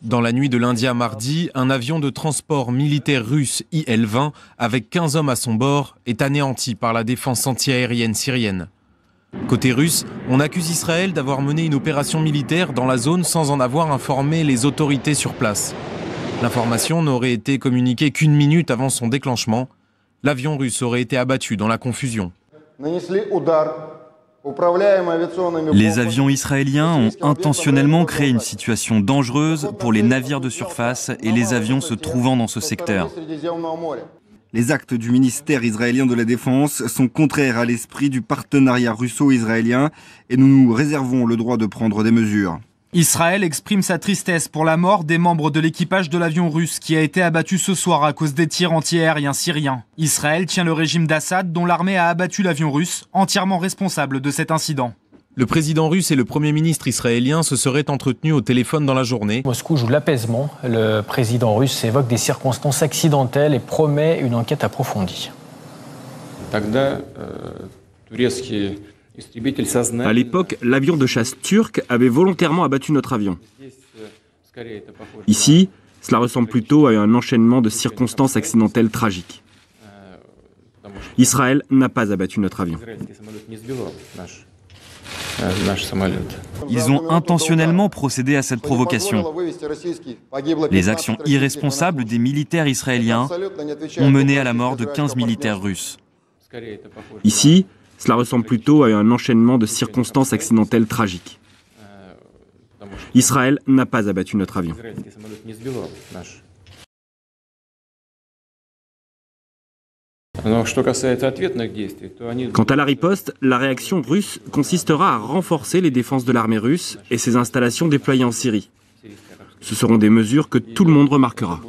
Dans la nuit de lundi à mardi, un avion de transport militaire russe Il-20 avec 15 hommes à son bord est anéanti par la défense antiaérienne syrienne. Côté russe, on accuse Israël d'avoir mené une opération militaire dans la zone sans en avoir informé les autorités sur place. L'information n'aurait été communiquée qu'une minute avant son déclenchement. L'avion russe aurait été abattu dans la confusion. Les avions israéliens ont intentionnellement créé une situation dangereuse pour les navires de surface et les avions se trouvant dans ce secteur. Les actes du ministère israélien de la Défense sont contraires à l'esprit du partenariat russo-israélien et nous nous réservons le droit de prendre des mesures. Israël exprime sa tristesse pour la mort des membres de l'équipage de l'avion russe qui a été abattu ce soir à cause des tirs antiaériens syriens. Israël tient le régime d'Assad dont l'armée a abattu l'avion russe, entièrement responsable de cet incident. Le président russe et le premier ministre israélien se seraient entretenus au téléphone dans la journée. Moscou joue l'apaisement. Le président russe évoque des circonstances accidentelles et promet une enquête approfondie. À l'époque, l'avion de chasse turc avait volontairement abattu notre avion. Ici, cela ressemble plutôt à un enchaînement de circonstances accidentelles tragiques. Israël n'a pas abattu notre avion. Ils ont intentionnellement procédé à cette provocation. Les actions irresponsables des militaires israéliens ont mené à la mort de 15 militaires russes. Ici, cela ressemble plutôt à un enchaînement de circonstances accidentelles tragiques. Israël n'a pas abattu notre avion. Quant à la riposte, la réaction russe consistera à renforcer les défenses de l'armée russe et ses installations déployées en Syrie. Ce seront des mesures que tout le monde remarquera.